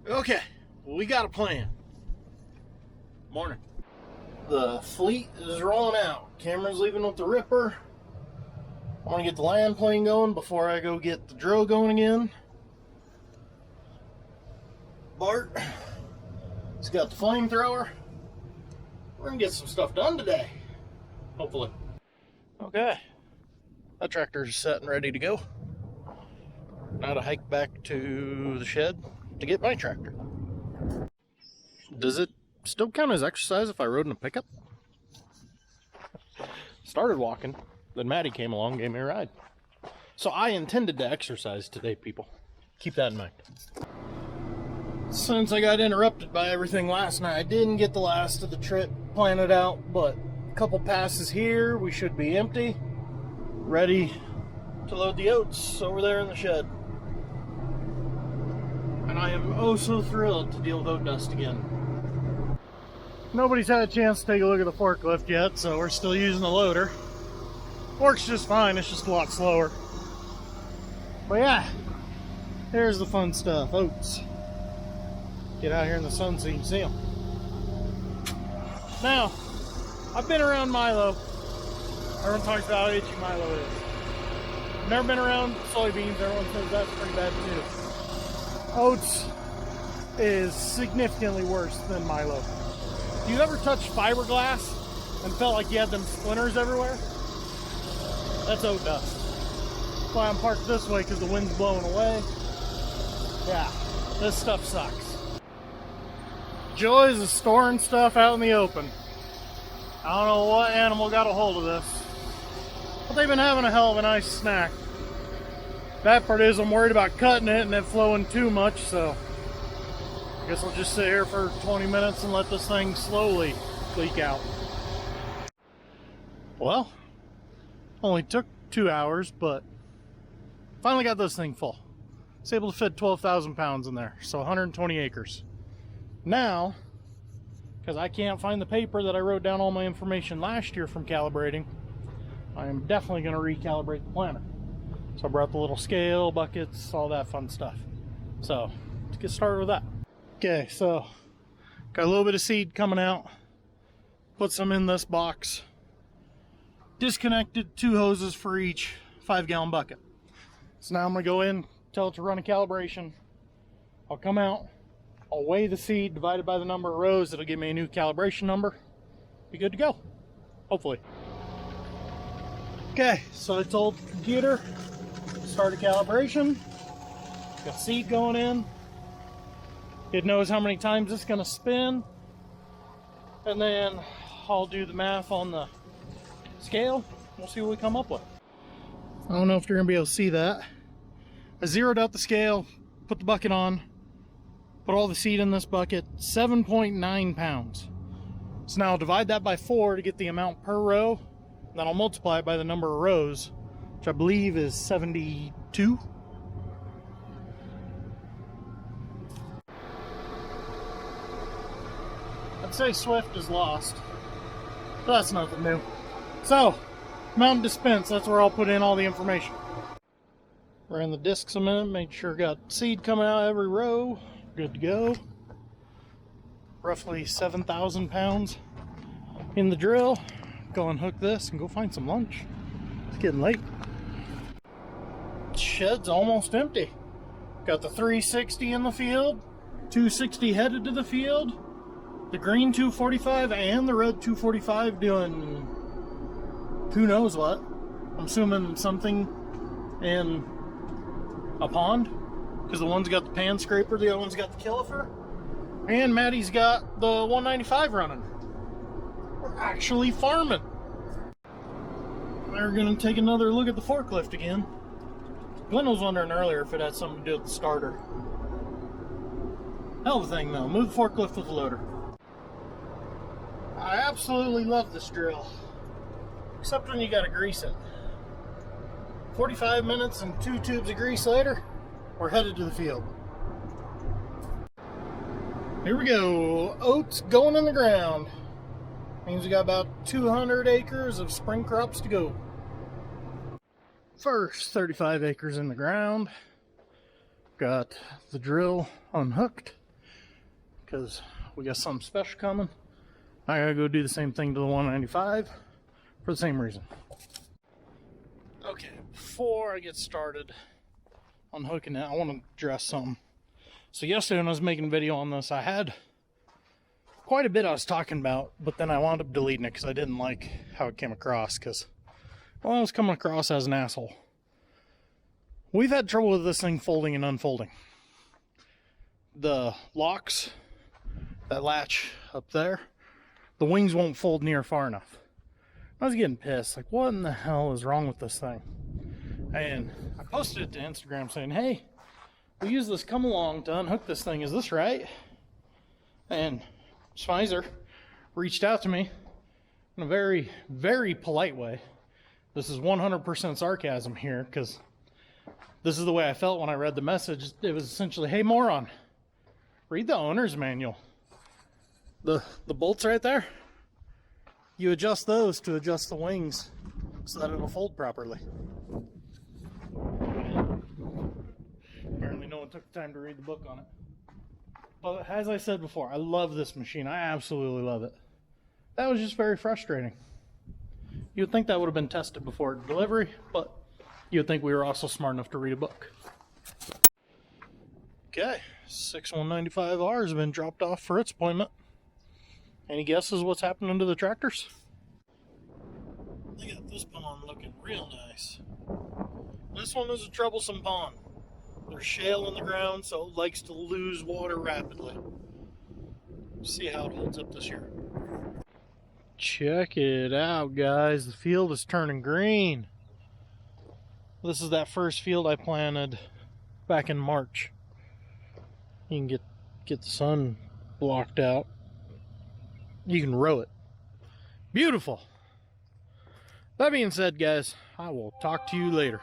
Okay, we got a plan. Morning. The fleet is rolling out. Cameron's leaving with the Ripper. I want to get the land plane going before I go get the drill going again. Bart, he's got the flamethrower. We're going to get some stuff done today. Hopefully. Okay. That tractor's set and ready to go. Now to hike back to the shed to get my tractor. Does it still count as exercise if I rode in a pickup? Started walking, then Maddie came along, gave me a ride. So I intended to exercise today, people. Keep that in mind. Since I got interrupted by everything last night, I didn't get the last of the trip planted out, but a couple passes here, we should be empty, ready to load the oats over there in the shed. And I am oh so thrilled to deal with oat dust again. Nobody's had a chance to take a look at the forklift yet, so we're still using the loader. Works just fine, it's just a lot slower. But yeah, here's the fun stuff, oats. Get out here in the sun so you can see them. Now, I've been around Milo. Everyone talks about how itchy Milo is. Never been around soybeans, everyone says that's pretty bad too. Oats is significantly worse than Milo. You ever touched fiberglass and felt like you had them splinters everywhere? That's oat dust. That's why I'm parked this way, because the wind's blowing away. Yeah, this stuff sucks. Joys of storing stuff out in the open. I don't know what animal got a hold of this, but they've been having a hell of a nice snack. Bad part is I'm worried about cutting it and it flowing too much, so I guess I'll just sit here for 20 minutes and let this thing slowly leak out. Well, only took 2 hours, but finally got this thing full. It's able to fit 12,000 pounds in there, so 120 acres. Now, because I can't find the paper that I wrote down all my information last year from calibrating, I am definitely going to recalibrate the planter. So I brought the little scale, buckets, all that fun stuff. So let's get started with that. Okay, so got a little bit of seed coming out. Put some in this box. Disconnected 2 hoses for each 5-gallon bucket. So now I'm going to go in, tell it to run a calibration. I'll come out, I'll weigh the seed divided by the number of rows. It'll give me a new calibration number. Be good to go, hopefully. Okay, so I told the computer, start a calibration. Got seed going in. It knows how many times it's going to spin. And then I'll do the math on the scale. We'll see what we come up with. I don't know if you're going to be able to see that. I zeroed out the scale, put the bucket on, put all the seed in this bucket, 7.9 pounds. So now I'll divide that by 4 to get the amount per row. And then I'll multiply it by the number of rows, which I believe is 72. I'd say Swift is lost, but that's nothing new. So, amount dispense, that's where I'll put in all the information. Ran the discs a minute, made sure got seed coming out every row. Good to go. Roughly 7,000 pounds in the drill. Go and hook this and go find some lunch. It's getting late. Shed's almost empty. Got the 360 in the field, 260 headed to the field, the green 245 and the red 245 doing who knows what. I'm assuming something in a pond, because the one's got the pan scraper, the other one's got the caliper, and Maddie's got the 195 running. We're actually farming. We're going to take another look at the forklift again. Glenn was wondering earlier if it had something to do with the starter. Hell of a thing though, move the forklift with the loader. I absolutely love this drill, except when you got to grease it. 45 minutes and 2 tubes of grease later, we're headed to the field. Here we go, oats going in the ground. Means we got about 200 acres of spring crops to go. First 35 acres in the ground. Got the drill unhooked. because we got something special coming. I gotta go do the same thing to the 195 for the same reason. Okay, before I get started on hooking it, I want to address something. So yesterday when I was making a video on this, I had quite a bit I was talking about, but then I wound up deleting it because I didn't like how it came across, because, well, I was coming across as an asshole. We've had trouble with this thing folding and unfolding. The locks that latch up there, the wings won't fold near far enough. I was getting pissed, like, what in the hell is wrong with this thing? And I posted it to Instagram saying, hey, we use this come along to unhook this thing, is this right? And Spicer reached out to me in a very, very polite way. This is 100% sarcasm here, because this is the way I felt when I read the message. It was essentially, hey moron, read the owner's manual. The bolts right there, you adjust those to adjust the wings so that it'll fold properly. Apparently no one took the time to read the book on it. But as I said before, I love this machine. I absolutely love it. That was just very frustrating. You would think that would have been tested before delivery, but you would think we were also smart enough to read a book. Okay, 6195R has been dropped off for its appointment. Any guesses what's happening to the tractors? Look at this pond looking real nice. This one is a troublesome pond. There's shale in the ground, so it likes to lose water rapidly. See how it holds up this year. Check it out, guys. The field is turning green. This is that first field I planted back in March. You can get the sun blocked out. You can row it. Beautiful. That being said, guys, I will talk to you later.